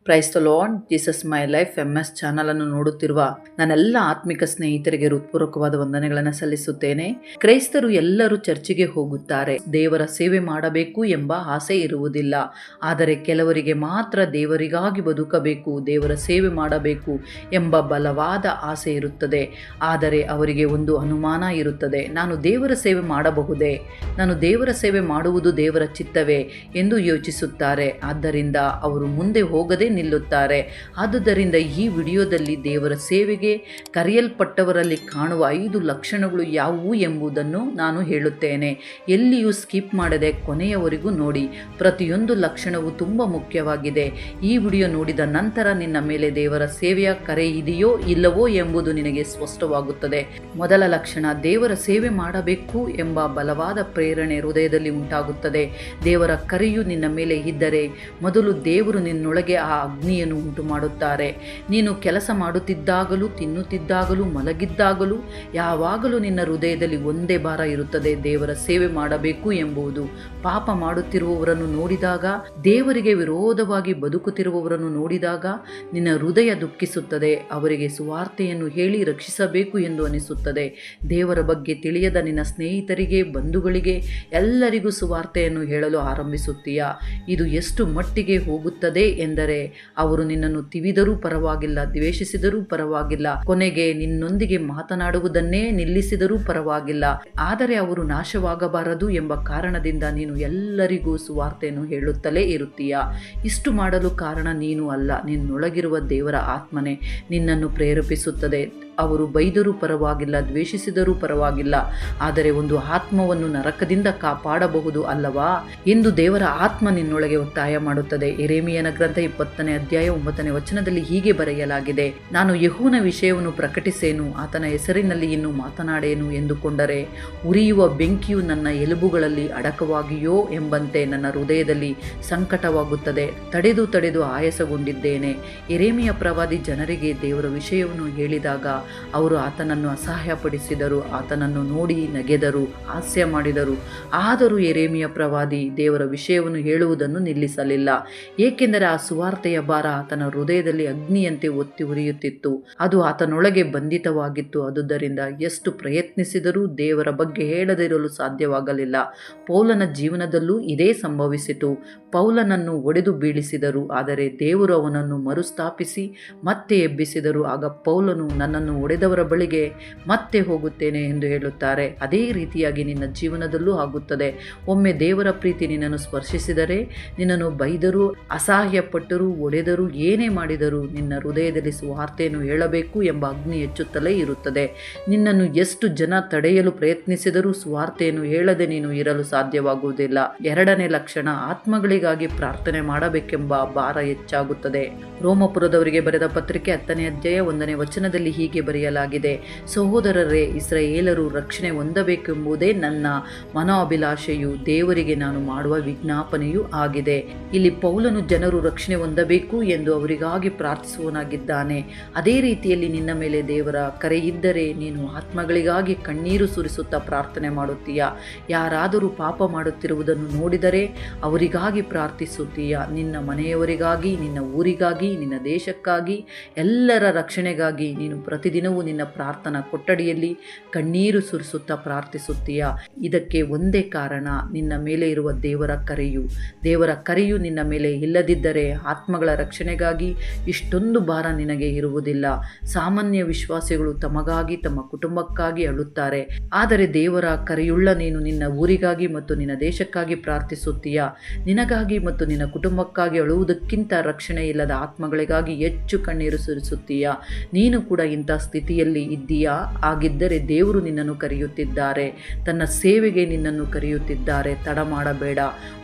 Praise the lord, Jesus my life MS channel ಅನ್ನು ನೋಡುತ್ತಿರುವ ನನ್ನೆಲ್ಲ ಆತ್ಮಿಕ ಸ್ನೇಹಿತರಿಗೆ ಹೃತ್ಪೂರ್ವಕವಾದ ವಂದನೆಗಳನ್ನು ಸಲ್ಲಿಸುತ್ತೇನೆ. ಕ್ರೈಸ್ತರು ಎಲ್ಲರೂ ಚರ್ಚಿಗೆ ಹೋಗುತ್ತಾರೆ. ದೇವರ ಸೇವೆ ಮಾಡಬೇಕು ಎಂಬ ಆಸೆ ಇರುವುದಿಲ್ಲ. ಆದರೆ ಕೆಲವರಿಗೆ ಮಾತ್ರ ದೇವರಿಗಾಗಿ ಬದುಕಬೇಕು, ದೇವರ ಸೇವೆ ಮಾಡಬೇಕು ಎಂಬ ಬಲವಾದ ಆಸೆ ಇರುತ್ತದೆ. ಆದರೆ ಅವರಿಗೆ ಒಂದು ಅನುಮಾನ ಇರುತ್ತದೆ, ನಾನು ದೇವರ ಸೇವೆ ಮಾಡಬಹುದೇ, ನಾನು ದೇವರ ಸೇವೆ ಮಾಡುವುದು ದೇವರ ಚಿತ್ತವೇ ಎಂದು ಯೋಚಿಸುತ್ತಾರೆ. ಆದ್ದರಿಂದ ಅವರು ಮುಂದೆ ಹೋಗದೆ ನಿಲ್ಲುತ್ತಾರೆ. ಆದುದರಿಂದ ಈ ವಿಡಿಯೋದಲ್ಲಿ ದೇವರ ಸೇವೆಗೆ ಕರೆಯಲ್ಪಟ್ಟವರಲ್ಲಿ ಕಾಣುವ 5 ಲಕ್ಷಣಗಳು ಯಾವುವು ಎಂಬುದನ್ನು ನಾನು ಹೇಳುತ್ತೇನೆ. ಎಲ್ಲಿಯೂ ಸ್ಕಿಪ್ ಮಾಡದೆ ಕೊನೆಯವರೆಗೂ ನೋಡಿ. ಪ್ರತಿಯೊಂದು ಲಕ್ಷಣವು ತುಂಬ ಮುಖ್ಯವಾಗಿದೆ. ಈ ವಿಡಿಯೋ ನೋಡಿದ ನಂತರ ನಿನ್ನ ಮೇಲೆ ದೇವರ ಸೇವೆಯ ಕರೆ ಇದೆಯೋ ಇಲ್ಲವೋ ಎಂಬುದು ನಿನಗೆ ಸ್ಪಷ್ಟವಾಗುತ್ತದೆ. ಮೊದಲ ಲಕ್ಷಣ, ದೇವರ ಸೇವೆ ಮಾಡಬೇಕು ಎಂಬ ಬಲವಾದ ಪ್ರೇರಣೆ ಹೃದಯದಲ್ಲಿ ಉಂಟಾಗುತ್ತದೆ. ದೇವರ ಕರೆಯು ನಿನ್ನ ಮೇಲೆ ಇದ್ದರೆ ಮೊದಲು ದೇವರು ನಿನ್ನೊಳಗೆ ಆ ಅಗ್ನಿಯನ್ನು ಉಂಟು ಮಾಡುತ್ತಾರೆ. ನೀನು ಕೆಲಸ ಮಾಡುತ್ತಿದ್ದಾಗಲೂ, ತಿನ್ನುತ್ತಿದ್ದಾಗಲೂ, ಮಲಗಿದ್ದಾಗಲೂ ಯಾವಾಗಲೂ ನಿನ್ನ ಹೃದಯದಲ್ಲಿ ಒಂದೇ ಭಾರ ಇರುತ್ತದೆ, ದೇವರ ಸೇವೆ ಮಾಡಬೇಕು ಎಂಬುದು. ಪಾಪ ಮಾಡುತ್ತಿರುವವರನ್ನು ನೋಡಿದಾಗ, ದೇವರಿಗೆ ವಿರೋಧವಾಗಿ ಬದುಕುತ್ತಿರುವವರನ್ನು ನೋಡಿದಾಗ ನಿನ್ನ ಹೃದಯ ದುಃಖಿಸುತ್ತದೆ. ಅವರಿಗೆ ಸುವಾರ್ತೆಯನ್ನು ಹೇಳಿ ರಕ್ಷಿಸಬೇಕು ಎಂದು ಅನಿಸುತ್ತದೆ. ದೇವರ ಬಗ್ಗೆ ತಿಳಿಯದ ನಿನ್ನ ಸ್ನೇಹಿತರಿಗೆ, ಬಂಧುಗಳಿಗೆ ಎಲ್ಲರಿಗೂ ಸುವಾರ್ತೆಯನ್ನು ಹೇಳಲು ಆರಂಭಿಸುತ್ತೀಯಾ. ಇದು ಎಷ್ಟು ಮಟ್ಟಿಗೆ ಹೋಗುತ್ತದೆ ಎಂದರೆ, ಅವರು ನಿನ್ನನ್ನು ತಿವಿದರೂ ಪರವಾಗಿಲ್ಲ, ದ್ವೇಷಿಸಿದರೂ ಪರವಾಗಿಲ್ಲ, ಕೊನೆಗೆ ನಿನ್ನೊಂದಿಗೆ ಮಾತನಾಡುವುದನ್ನೇ ನಿಲ್ಲಿಸಿದರೂ ಪರವಾಗಿಲ್ಲ, ಆದರೆ ಅವರು ನಾಶವಾಗಬಾರದು ಎಂಬ ಕಾರಣದಿಂದ ನೀನು ಎಲ್ಲರಿಗೂ ಸುವಾರ್ತೆಯನ್ನು ಹೇಳುತ್ತಲೇ ಇರುತ್ತೀಯಾ. ಇಷ್ಟು ಮಾಡಲು ಕಾರಣ ನೀನು ಅಲ್ಲ, ನಿನ್ನೊಳಗಿರುವ ದೇವರ ಆತ್ಮನೇ ನಿನ್ನನ್ನು ಪ್ರೇರೇಪಿಸುತ್ತದೆ. ಅವರು ಬೈದರೂ ಪರವಾಗಿಲ್ಲ, ದ್ವೇಷಿಸಿದರೂ ಪರವಾಗಿಲ್ಲ, ಆದರೆ ಒಂದು ಆತ್ಮವನ್ನು ನರಕದಿಂದ ಕಾಪಾಡಬಹುದು ಅಲ್ಲವಾ ಎಂದು ದೇವರ ಆತ್ಮ ನಿನ್ನೊಳಗೆ ಒತ್ತಾಯ ಮಾಡುತ್ತದೆ. ಯೆರೆಮೀಯನ ಗ್ರಂಥ 20ನೇ ಅಧ್ಯಾಯ 9ನೇ ವಚನದಲ್ಲಿ ಹೀಗೆ ಬರೆಯಲಾಗಿದೆ, ನಾನು ಯೆಹೋವನ ವಿಷಯವನ್ನು ಪ್ರಕಟಿಸೇನು, ಆತನ ಹೆಸರಿನಲ್ಲಿ ಇನ್ನು ಮಾತನಾಡೇನು ಎಂದುಕೊಂಡರೆ ಉರಿಯುವ ಬೆಂಕಿಯು ನನ್ನ ಎಲುಬುಗಳಲ್ಲಿ ಅಡಕವಾಗಿಯೋ ಎಂಬಂತೆ ನನ್ನ ಹೃದಯದಲ್ಲಿ ಸಂಕಟವಾಗುತ್ತದೆ. ತಡೆದು ಆಯಾಸಗೊಂಡಿದ್ದೇನೆ. ಯೆರೆಮೀಯ ಪ್ರವಾದಿ ಜನರಿಗೆ ದೇವರ ವಿಷಯವನ್ನು ಹೇಳಿದಾಗ ಅವರು ಆತನನ್ನು ಅಸಹ್ಯಪಡಿಸಿದರು, ಆತನನ್ನು ನೋಡಿ ನಗೆದರು, ಹಾಸ್ಯ ಮಾಡಿದರು. ಆದರೂ ಯೆರೆಮೀಯ ಪ್ರವಾದಿ ದೇವರ ವಿಷಯವನ್ನು ಹೇಳುವುದನ್ನು ನಿಲ್ಲಿಸಲಿಲ್ಲ, ಏಕೆಂದರೆ ಆ ಸುವಾರ್ತೆಯ ಭಾರ ಆತನ ಹೃದಯದಲ್ಲಿ ಅಗ್ನಿಯಂತೆ ಒತ್ತಿ ಉರಿಯುತ್ತಿತ್ತು. ಅದು ಆತನೊಳಗೆ ಬಂಧಿತವಾಗಿತ್ತು. ಆದುದರಿಂದ ಎಷ್ಟು ಪ್ರಯತ್ನಿಸಿದರೂ ದೇವರ ಬಗ್ಗೆ ಹೇಳದಿರಲು ಸಾಧ್ಯವಾಗಲಿಲ್ಲ. ಪೌಲನ ಜೀವನದಲ್ಲೂ ಇದೇ ಸಂಭವಿಸಿತು. ಪೌಲನನ್ನು ಒಡೆದು ಬೀಳಿಸಿದರು, ಆದರೆ ದೇವರು ಅವನನ್ನು ಮರುಸ್ಥಾಪಿಸಿ ಮತ್ತೆ ಎಬ್ಬಿಸಿದರು. ಆಗ ಪೌಲನು ನನ್ನನ್ನು ಒಡೆದವರ ಬಳಿಗೆ ಮತ್ತೆ ಹೋಗುತ್ತೇನೆ ಎಂದು ಹೇಳುತ್ತಾರೆ. ಅದೇ ರೀತಿಯಾಗಿ ನಿನ್ನ ಜೀವನದಲ್ಲೂ ಆಗುತ್ತದೆ. ಒಮ್ಮೆ ದೇವರ ಪ್ರೀತಿ ನಿನ್ನನ್ನು ಸ್ಪರ್ಶಿಸಿದರೆ, ನಿನ್ನನ್ನು ಬೈದರೂ, ಅಸಹ್ಯಪಟ್ಟರೂ, ಒಡೆದರೂ, ಏನೇ ಮಾಡಿದರೂ ನಿನ್ನ ಹೃದಯದಲ್ಲಿ ಸುವಾರ್ತೆಯನ್ನು ಹೇಳಬೇಕು ಎಂಬ ಅಗ್ನಿ ಹೆಚ್ಚುತ್ತಲೇ ಇರುತ್ತದೆ. ನಿನ್ನನ್ನು ಎಷ್ಟು ಜನ ತಡೆಯಲು ಪ್ರಯತ್ನಿಸಿದರೂ ಸುವಾರ್ತೆಯನ್ನು ಹೇಳದೆ ನೀನು ಇರಲು ಸಾಧ್ಯವಾಗುವುದಿಲ್ಲ. ಎರಡನೇ ಲಕ್ಷಣ, ಆತ್ಮಗಳಿಗಾಗಿ ಪ್ರಾರ್ಥನೆ ಮಾಡಬೇಕೆಂಬ ಭಾರ ಹೆಚ್ಚಾಗುತ್ತದೆ. ರೋಮಪುರದವರಿಗೆ ಬರೆದ ಪತ್ರಿಕೆ 10ನೇ ಅಧ್ಯಾಯ 1ನೇ ವಚನದಲ್ಲಿ ಹೀಗೆ ಬರೆಯಲಾಗಿದೆ, ಸಹೋದರರೇ, ಇಸ್ರಾಯೇಲರು ರಕ್ಷಣೆ ಹೊಂದಬೇಕೆಂಬುದೇ ನನ್ನ ಮನೋಭಿಲಾಷೆಯು, ದೇವರಿಗೆ ನಾನು ಮಾಡುವ ವಿಜ್ಞಾಪನೆಯೂ ಆಗಿದೆ. ಇಲ್ಲಿ ಪೌಲನು ಜನರು ರಕ್ಷಣೆ ಹೊಂದಬೇಕು ಎಂದು ಅವರಿಗಾಗಿ ಪ್ರಾರ್ಥಿಸುವನಾಗಿದ್ದಾನೆ. ಅದೇ ರೀತಿಯಲ್ಲಿ ನಿನ್ನ ಮೇಲೆ ದೇವರ ಕರೆ ಇದ್ದರೆ ನೀನು ಆತ್ಮಗಳಿಗಾಗಿ ಕಣ್ಣೀರು ಸುರಿಸುತ್ತಾ ಪ್ರಾರ್ಥನೆ ಮಾಡುತ್ತೀಯಾ. ಯಾರಾದರೂ ಪಾಪ ಮಾಡುತ್ತಿರುವುದನ್ನು ನೋಡಿದರೆ ಅವರಿಗಾಗಿ ಪ್ರಾರ್ಥಿಸುತ್ತೀಯಾ. ನಿನ್ನ ಮನೆಯವರಿಗಾಗಿ, ನಿನ್ನ ಊರಿಗಾಗಿ, ನಿನ್ನ ದೇಶಕ್ಕಾಗಿ, ಎಲ್ಲರ ರಕ್ಷಣೆಗಾಗಿ ನೀನು ಪ್ರತಿದಿನವೂ ನಿನ್ನ ಪ್ರಾರ್ಥನಾ ಕೊಠಡಿಯಲ್ಲಿ ಕಣ್ಣೀರು ಸುರಿಸುತ್ತಾ ಪ್ರಾರ್ಥಿಸುತ್ತೀಯಾ. ಇದಕ್ಕೆ ಒಂದೇ ಕಾರಣ, ನಿನ್ನ ಮೇಲೆ ಇರುವ ದೇವರ ಕರೆಯು. ದೇವರ ಕರೆಯು ನಿನ್ನ ಮೇಲೆ ಇಲ್ಲದಿದ್ದರೆ ಆತ್ಮಗಳ ರಕ್ಷಣೆಗಾಗಿ ಇಷ್ಟೊಂದು ಭಾರ ನಿನಗೆ ಇರುವುದಿಲ್ಲ. ಸಾಮಾನ್ಯ ವಿಶ್ವಾಸಿಗಳು ತಮಗಾಗಿ, ತಮ್ಮ ಕುಟುಂಬಕ್ಕಾಗಿ ಅಳುತ್ತಾರೆ, ಆದರೆ ದೇವರ ಕರೆಯುಳ್ಳ ನೀನು ನಿನ್ನ ಊರಿಗಾಗಿ ಮತ್ತು ನಿನ್ನ ದೇಶಕ್ಕಾಗಿ ಪ್ರಾರ್ಥಿಸುತ್ತೀಯಾ. ನಿನಗಾಗಿ ಮತ್ತು ನಿನ್ನ ಕುಟುಂಬಕ್ಕಾಗಿ ಅಳುವುದಕ್ಕಿಂತ ರಕ್ಷಣೆ ಇಲ್ಲದ ಆತ್ಮಗಳಿಗಾಗಿ ಹೆಚ್ಚು ಕಣ್ಣೀರು ಸುರಿಸುತ್ತೀಯಾ. ನೀನು ಕೂಡ ಇಂಥ ಸ್ಥಿತಿಯಲ್ಲಿ ಇದ್ದೀಯಾ? ಆಗಿದ್ದರೆ ದೇವರು ನಿನ್ನನ್ನು ಕರೆಯುತ್ತಿದ್ದಾರೆ, ತನ್ನ ಸೇವೆಗೆ ನಿನ್ನನ್ನು ಕರೆಯುತ್ತಿದ್ದಾರೆ. ತಡ ಮಾಡಬೇಡ.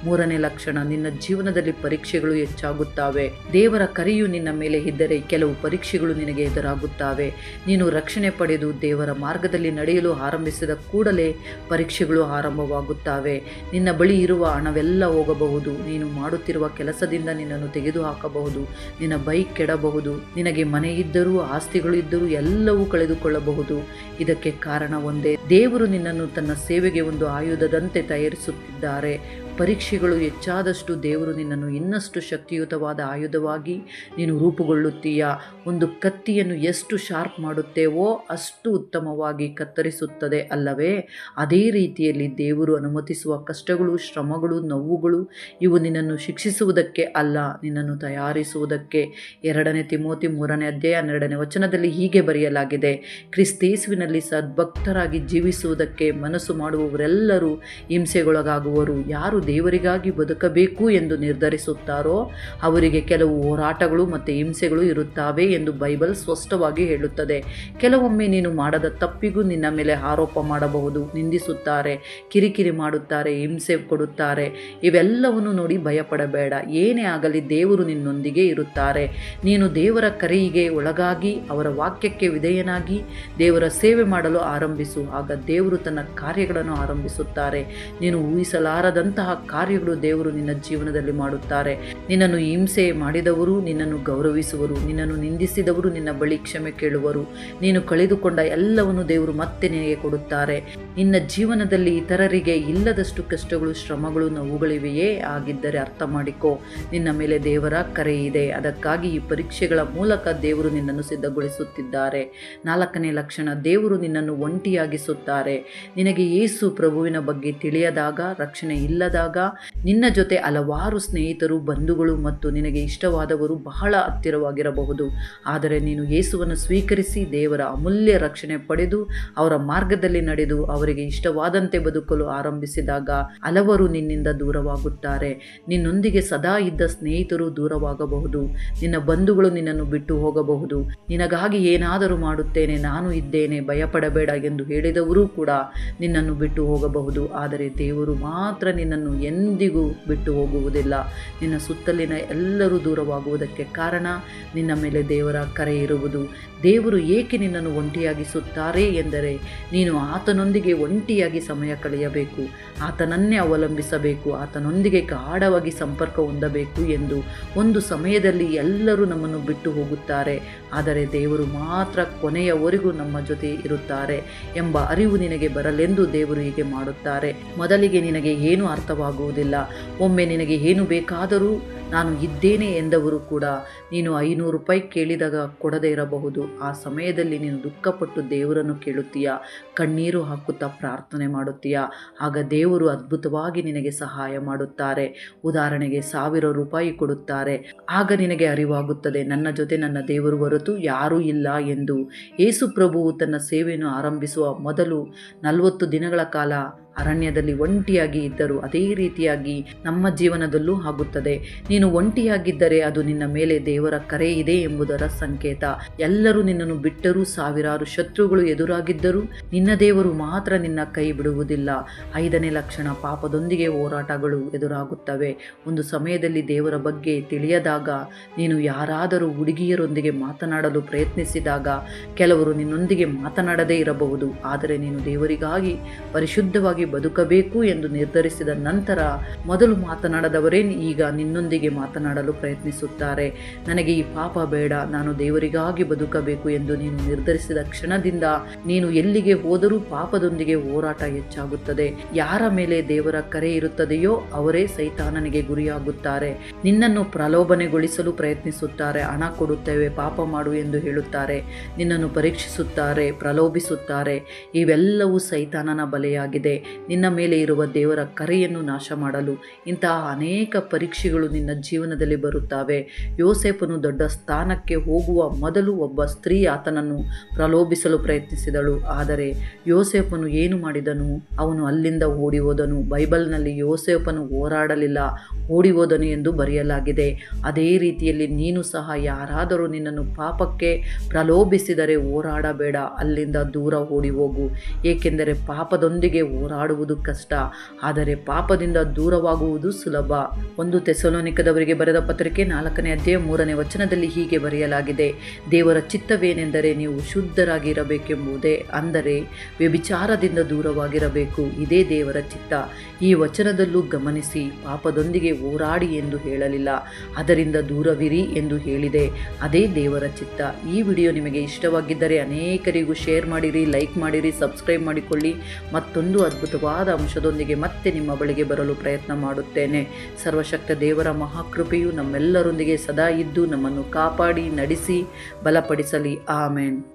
ಮೂರನೇ ಲಕ್ಷಣ, ನಿನ್ನ ಜೀವನದಲ್ಲಿ ಪರೀಕ್ಷೆಗಳು ಹೆಚ್ಚಾಗುತ್ತವೆ. ದೇವರ ಕರೆಯು ನಿನ್ನ ಮೇಲೆ ಇದ್ದರೆ ಕೆಲವು ಪರೀಕ್ಷೆಗಳು ನಿನಗೆ ಎದುರಾಗುತ್ತವೆ. ನೀನು ರಕ್ಷಣೆ ಪಡೆದು ದೇವರ ಮಾರ್ಗದಲ್ಲಿ ನಡೆಯಲು ಆರಂಭಿಸಿದ ಕೂಡಲೇ ಪರೀಕ್ಷೆಗಳು ಆರಂಭವಾಗುತ್ತವೆ. ನಿನ್ನ ಬಳಿ ಇರುವ ಹಣವೆಲ್ಲ ಹೋಗಬಹುದು, ನೀನು ಮಾಡುತ್ತಿರುವ ಕೆಲಸದಿಂದ ನಿನ್ನನ್ನು ತೆಗೆದುಹಾಕಬಹುದು, ನಿನ್ನ ಬೈಕ್ ಕೆಡಬಹುದು, ನಿನಗೆ ಮನೆ ಇದ್ದರೂ, ಆಸ್ತಿಗಳು ಇದ್ದರೂ ಎಲ್ಲವೂ ಕಳೆದುಕೊಳ್ಳಬಹುದು. ಇದಕ್ಕೆ ಕಾರಣ ಒಂದೇ, ದೇವರು ನಿನ್ನನ್ನು ತನ್ನ ಸೇವೆಗೆ ಒಂದು ಆಯುಧದಂತೆ ತಯಾರಿಸುತ್ತಿದ್ದಾರೆ. ಪರೀಕ್ಷೆಗಳು ಹೆಚ್ಚಾದಷ್ಟು ದೇವರು ನಿನ್ನನ್ನು ಇನ್ನಷ್ಟು ಶಕ್ತಿಯುತವಾದ ಆಯುಧವಾಗಿ ನೀನು ರೂಪುಗೊಳ್ಳುತ್ತೀಯಾ. ಒಂದು ಕತ್ತಿಯನ್ನು ಎಷ್ಟು ಶಾರ್ಪ್ ಮಾಡುತ್ತೇವೋ ಅಷ್ಟು ಉತ್ತಮವಾಗಿ ಕತ್ತರಿಸುತ್ತದೆ ಅಲ್ಲವೇ? ಅದೇ ರೀತಿಯಲ್ಲಿ ದೇವರು ಅನುಮತಿಸುವ ಕಷ್ಟಗಳು, ಶ್ರಮಗಳು, ನೋವುಗಳು ಇವು ನಿನ್ನನ್ನು ಶಿಕ್ಷಿಸುವುದಕ್ಕೆ ಅಲ್ಲ, ನಿನ್ನನ್ನು ತಯಾರಿಸುವುದಕ್ಕೆ. 2 ತಿಮೋತಿ 3ನೇ ಅಧ್ಯಾಯ 12ನೇ ವಚನದಲ್ಲಿ ಹೀಗೆ ಬರೆಯಲಾಗಿದೆ, ಕ್ರಿಸ್ತೇಸುವಿನಲ್ಲಿ ಸದ್ಭಕ್ತರಾಗಿ ಜೀವಿಸುವುದಕ್ಕೆ ಮನಸ್ಸು ಮಾಡುವವರೆಲ್ಲರೂ ಹಿಂಸೆಗೊಳಗಾಗುವರು. ಯಾರು ದೇವರಿಗಾಗಿ ಬದುಕಬೇಕು ಎಂದು ನಿರ್ಧರಿಸುತ್ತಾರೋ ಅವರಿಗೆ ಕೆಲವು ಹೋರಾಟಗಳು ಮತ್ತು ಹಿಂಸೆಗಳು ಇರುತ್ತವೆ ಎಂದು ಬೈಬಲ್ ಸ್ಪಷ್ಟವಾಗಿ ಹೇಳುತ್ತದೆ. ಕೆಲವೊಮ್ಮೆ ನೀನು ಮಾಡದ ತಪ್ಪಿಗೂ ನಿನ್ನ ಮೇಲೆ ಆರೋಪ ಮಾಡಬಹುದು, ನಿಂದಿಸುತ್ತಾರೆ, ಕಿರಿಕಿರಿ ಮಾಡುತ್ತಾರೆ, ಹಿಂಸೆ ಕೊಡುತ್ತಾರೆ. ಇವೆಲ್ಲವನ್ನು ನೋಡಿ ಭಯಪಡಬೇಡ. ಏನೇ ಆಗಲಿ ದೇವರು ನಿನ್ನೊಂದಿಗೆ ಇರುತ್ತಾರೆ. ನೀನು ದೇವರ ಕರೆಯಿಗೆ ಒಳಗಾಗಿ ಅವರ ವಾಕ್ಯಕ್ಕೆ ವಿಧೇಯನಾಗಿ ದೇವರ ಸೇವೆ ಮಾಡಲು ಆರಂಭಿಸು. ಆಗ ದೇವರು ತನ್ನ ಕಾರ್ಯಗಳನ್ನು ಆರಂಭಿಸುತ್ತಾರೆ. ನೀನು ಊಹಿಸಲಾರದಂತಹ ಕಾರ್ಯಗಳು ದೇವರು ನಿನ್ನ ಜೀವನದಲ್ಲಿ ಮಾಡುತ್ತಾರೆ. ನಿನ್ನನ್ನು ಹಿಂಸೆ ಮಾಡಿದವರು ನಿನ್ನನ್ನು ಗೌರವಿಸುವರು, ನಿನ್ನನ್ನು ನಿಂದಿಸಿದವರು ನಿನ್ನ ಬಳಿ ಕ್ಷಮೆ ಕೇಳುವರು. ನೀನು ಕಳೆದುಕೊಂಡ ಎಲ್ಲವನ್ನು ದೇವರು ಮತ್ತೆ ನಿನಗೆ ಕೊಡುತ್ತಾರೆ. ನಿನ್ನ ಜೀವನದಲ್ಲಿ ಇತರರಿಗೆ ಇಲ್ಲದಷ್ಟು ಕಷ್ಟಗಳು, ಶ್ರಮಗಳು, ನೋವುಗಳಿವೆಯೇ? ಆಗಿದ್ದರೆ ಅರ್ಥ ಮಾಡಿಕೋ, ನಿನ್ನ ಮೇಲೆ ದೇವರ ಕರೆ ಇದೆ. ಅದಕ್ಕಾಗಿ ಈ ಪರೀಕ್ಷೆಗಳ ಮೂಲಕ ದೇವರು ನಿನ್ನನ್ನು ಸಿದ್ಧಗೊಳಿಸುತ್ತಿದ್ದಾರೆ. 4ನೇ ಲಕ್ಷಣ, ದೇವರು ನಿನ್ನನ್ನು ಒಂಟಿಯಾಗಿಸುತ್ತಾರೆ. ನಿನಗೆ ಯೇಸು ಪ್ರಭುವಿನ ಬಗ್ಗೆ ತಿಳಿಯದಾಗ, ರಕ್ಷಣೆ ಇಲ್ಲದಾಗ ನಿನ್ನ ಜೊತೆ ಹಲವಾರು ಸ್ನೇಹಿತರು, ಬಂಧುಗಳು ಮತ್ತು ನಿನಗೆ ಇಷ್ಟವಾದವರು ಬಹಳ ಹತ್ತಿರವಾಗಿರಬಹುದು. ಆದರೆ ನೀನು ಯೇಸುವನ್ನು ಸ್ವೀಕರಿಸಿ ದೇವರ ಅಮೂಲ್ಯ ರಕ್ಷಣೆ ಪಡೆದು ಅವರ ಮಾರ್ಗದಲ್ಲಿ ನಡೆದು ಅವರಿಗೆ ಇಷ್ಟವಾದಂತೆ ಬದುಕಲು ಆರಂಭಿಸಿದಾಗ ಹಲವರು ನಿನ್ನಿಂದ ದೂರವಾಗುತ್ತಾರೆ. ನಿನ್ನೊಂದಿಗೆ ಸದಾ ಇದ್ದ ಸ್ನೇಹಿತರು ದೂರವಾಗಬಹುದು. ನಿನ್ನ ಬಂಧುಗಳು ನಿನ್ನನ್ನು ಬಿಟ್ಟು ಹೋಗಬಹುದು. ನಿನಗಾಗಿ ಏನಾದರೂ ಮಾಡುತ್ತೇನೆ, ನಾನು ಇದ್ದೇನೆ, ಭಯಪಡಬೇಡ ಎಂದು ಹೇಳಿದವರು ಕೂಡ ನಿನ್ನನ್ನು ಬಿಟ್ಟು ಹೋಗಬಹುದು. ಆದರೆ ದೇವರು ಮಾತ್ರ ನಿನ್ನನ್ನು ಎಂದಿಗೂ ಬಿಟ್ಟು ಹೋಗುವುದಿಲ್ಲ. ನಿನ್ನ ಸುತ್ತಲಿನ ಎಲ್ಲರೂ ದೂರವಾಗುವುದಕ್ಕೆ ಕಾರಣ ನಿನ್ನ ಮೇಲೆ ದೇವರ ಕರೆ ಇರುವುದು. ದೇವರು ಏಕೆ ನಿನ್ನನ್ನು ಒಂಟಿಯಾಗಿಸುತ್ತಾರೆ ಎಂದರೆ ನೀನು ಆತನೊಂದಿಗೆ ಒಂಟಿಯಾಗಿ ಸಮಯ ಕಳೆಯಬೇಕು, ಆತನನ್ನೇ ಅವಲಂಬಿಸಬೇಕು, ಆತನೊಂದಿಗೆ ಗಾಢವಾಗಿ ಸಂಪರ್ಕ ಹೊಂದಬೇಕು ಎಂದು. ಒಂದು ಸಮಯದಲ್ಲಿ ಎಲ್ಲರೂ ನಮ್ಮನ್ನು ಬಿಟ್ಟು ಹೋಗುತ್ತಾರೆ, ಆದರೆ ದೇವರು ಮಾತ್ರ ಕೊನೆಯವರೆಗೂ ನಮ್ಮ ಜೊತೆ ಇರುತ್ತಾರೆ ಎಂಬ ಅರಿವು ನಿನಗೆ ಬರಲೆಂದು ದೇವರು ಹೀಗೆ ಮಾಡುತ್ತಾರೆ. ಮೊದಲಿಗೆ ನಿನಗೆ ಏನೂ ಅರ್ಥವಾಗುವುದಿಲ್ಲ. ಒಮ್ಮೆ ನಿನಗೆ ಏನು ಬೇಕಾದರೂ ನಾನು ಇದ್ದೇನೆ ಎಂದವರು ಕೂಡ ನೀನು 500 ರೂಪಾಯಿ ಕೇಳಿದಾಗ ಕೊಡದೇ ಇರಬಹುದು. ಆ ಸಮಯದಲ್ಲಿ ನೀನು ದುಃಖಪಟ್ಟು ದೇವರನ್ನು ಕೇಳುತ್ತೀಯ, ಕಣ್ಣೀರು ಹಾಕುತ್ತಾ ಪ್ರಾರ್ಥನೆ ಮಾಡುತ್ತೀಯ. ಆಗ ದೇವರು ಅದ್ಭುತವಾಗಿ ನಿನಗೆ ಸಹಾಯ ಮಾಡುತ್ತಾರೆ. ಉದಾಹರಣೆಗೆ 1000 ರೂಪಾಯಿ ಕೊಡುತ್ತಾರೆ. ಆಗ ನಿನಗೆ ಅರಿವಾಗುತ್ತದೆ, ನನ್ನ ಜೊತೆ ನನ್ನ ದೇವರು ಹೊರತು ಯಾರೂ ಇಲ್ಲ ಎಂದು. ಯೇಸು ಪ್ರಭುವು ತನ್ನ ಸೇವೆಯನ್ನು ಆರಂಭಿಸುವ ಮೊದಲು 40 ದಿನಗಳ ಕಾಲ ಅರಣ್ಯದಲ್ಲಿ ಒಂಟಿಯಾಗಿ ಇದ್ದರು. ಅದೇ ರೀತಿಯಾಗಿ ನಮ್ಮ ಜೀವನದಲ್ಲೂ ಆಗುತ್ತದೆ. ನೀನು ಒಂಟಿಯಾಗಿದ್ದರೆ ಅದು ನಿನ್ನ ಮೇಲೆ ದೇವರ ಕರೆ ಇದೆ ಎಂಬುದರ ಸಂಕೇತ. ಎಲ್ಲರೂ ನಿನ್ನನ್ನು ಬಿಟ್ಟರೂ, ಸಾವಿರಾರು ಶತ್ರುಗಳು ಎದುರಾಗಿದ್ದರೂ ನಿನ್ನ ದೇವರು ಮಾತ್ರ ನಿನ್ನ ಕೈ ಬಿಡುವುದಿಲ್ಲ. 5ನೇ ಲಕ್ಷಣ, ಪಾಪದೊಂದಿಗೆ ಹೋರಾಟಗಳು ಎದುರಾಗುತ್ತವೆ. ಒಂದು ಸಮಯದಲ್ಲಿ ದೇವರ ಬಗ್ಗೆ ತಿಳಿಯದಾಗ ನೀನು ಯಾರಾದರೂ ಹುಡುಗಿಯರೊಂದಿಗೆ ಮಾತನಾಡಲು ಪ್ರಯತ್ನಿಸಿದಾಗ ಕೆಲವರು ನಿನ್ನೊಂದಿಗೆ ಮಾತನಾಡದೇ ಇರಬಹುದು. ಆದರೆ ನೀನು ದೇವರಿಗಾಗಿ ಪರಿಶುದ್ಧವಾಗಿ ಬದುಕಬೇಕು ಎಂದು ನಿರ್ಧರಿಸಿದ ನಂತರ ಮೊದಲು ಮಾತನಾಡದವರೇ ಈಗ ನಿನ್ನೊಂದಿಗೆ ಮಾತನಾಡಲು ಪ್ರಯತ್ನಿಸುತ್ತಾರೆ. ನನಗೆ ಈ ಪಾಪ ಬೇಡ, ನಾನು ದೇವರಿಗಾಗಿ ಬದುಕಬೇಕು ಎಂದು ನೀನು ನಿರ್ಧರಿಸಿದ ಕ್ಷಣದಿಂದ ನೀನು ಎಲ್ಲಿಗೆ ಹೋದರೂ ಪಾಪದೊಂದಿಗೆ ಹೋರಾಟ ಹೆಚ್ಚಾಗುತ್ತದೆ. ಯಾರ ಮೇಲೆ ದೇವರ ಕರೆ ಇರುತ್ತದೆಯೋ ಅವರೇ ಸೈತಾನನಿಗೆ ಗುರಿಯಾಗುತ್ತಾರೆ. ನಿನ್ನನ್ನು ಪ್ರಲೋಭನೆಗೊಳಿಸಲು ಪ್ರಯತ್ನಿಸುತ್ತಾರೆ. ಹಣ ಕೊಡುತ್ತೇವೆ, ಪಾಪ ಮಾಡು ಎಂದು ಹೇಳುತ್ತಾರೆ. ನಿನ್ನನ್ನು ಪರೀಕ್ಷಿಸುತ್ತಾರೆ, ಪ್ರಲೋಭಿಸುತ್ತಾರೆ. ಇವೆಲ್ಲವೂ ಸೈತಾನನ ಬಲೆಯಾಗಿದೆ, ನಿನ್ನ ಮೇಲೆ ಇರುವ ದೇವರ ಕರೆಯನ್ನು ನಾಶ ಮಾಡಲು. ಇಂತಹ ಅನೇಕ ಪರೀಕ್ಷೆಗಳು ನಿನ್ನ ಜೀವನದಲ್ಲಿ ಬರುತ್ತವೆ. ಯೋಸೇಫನು ದೊಡ್ಡ ಸ್ಥಾನಕ್ಕೆ ಹೋಗುವ ಮೊದಲು ಒಬ್ಬ ಸ್ತ್ರೀ ಆತನನ್ನು ಪ್ರಲೋಭಿಸಲು ಪ್ರಯತ್ನಿಸಿದಳು. ಆದರೆ ಯೋಸೇಫನು ಏನು ಮಾಡಿದನು? ಅವನು ಅಲ್ಲಿಂದ ಓಡಿ ಹೋದನು. ಬೈಬಲ್ನಲ್ಲಿ ಯೋಸೇಫನು ಹೋರಾಡಲಿಲ್ಲ, ಓಡಿ ಹೋದನು ಎಂದು ಬರೆಯಲಾಗಿದೆ. ಅದೇ ರೀತಿಯಲ್ಲಿ ನೀನು ಸಹ ಯಾರಾದರೂ ನಿನ್ನನ್ನು ಪಾಪಕ್ಕೆ ಪ್ರಲೋಭಿಸಿದರೆ ಹೋರಾಡಬೇಡ, ಅಲ್ಲಿಂದ ದೂರ ಓಡಿ ಹೋಗು. ಏಕೆಂದರೆ ಪಾಪದೊಂದಿಗೆ ಹೋರಾಡುವುದು ಕಷ್ಟ, ಆದರೆ ಪಾಪದಿಂದ ದೂರವಾಗುವುದು ಸುಲಭ. 1 ಥೆಸಲೋನಿಕದವರಿಗೆ ಬರೆದ ಪತ್ರಿಕೆ 4ನೇ ಅಧ್ಯಾಯ 3ನೇ ವಚನದಲ್ಲಿ ಹೀಗೆ ಬರೆಯಲಾಗಿದೆ, ದೇವರ ಚಿತ್ತವೇನೆಂದರೆ ನೀವು ಶುದ್ಧರಾಗಿರಬೇಕೆಂಬುದೇ, ಅಂದರೆ ವ್ಯಭಿಚಾರದಿಂದ ದೂರವಾಗಿರಬೇಕು. ಇದೇ ದೇವರ ಚಿತ್ತ. ಈ ವಚನದಲ್ಲೂ ಗಮನಿಸಿ, ಪಾಪದೊಂದಿಗೆ ಹೋರಾಡಿ ಎಂದು ಹೇಳಲಿಲ್ಲ, ಅದರಿಂದ ದೂರವಿರಿ ಎಂದು ಹೇಳಿದೆ. ಅದೇ ದೇವರ ಚಿತ್ತ. ಈ ವಿಡಿಯೋ ನಿಮಗೆ ಇಷ್ಟವಾಗಿದ್ದರೆ ಅನೇಕರಿಗೂ ಶೇರ್ ಮಾಡಿರಿ, ಲೈಕ್ ಮಾಡಿರಿ, ಸಬ್ಸ್ಕ್ರೈಬ್ ಮಾಡಿಕೊಳ್ಳಿ. ಮತ್ತೊಂದು ಅದ್ಭುತ ಶ್ರೇಷ್ಠವಾದ ಅಂಶದೊಂದಿಗೆ ಮತ್ತೆ ನಿಮ್ಮ ಬಳಿಗೆ ಬರಲು ಪ್ರಯತ್ನ ಮಾಡುತ್ತೇನೆ. ಸರ್ವಶಕ್ತ ದೇವರ ಮಹಾಕೃಪೆಯು ನಮ್ಮೆಲ್ಲರೊಂದಿಗೆ ಸದಾ ಇದ್ದು ನಮ್ಮನ್ನು ಕಾಪಾಡಿ ನಡೆಸಿ ಬಲಪಡಿಸಲಿ. ಆಮೆನ್.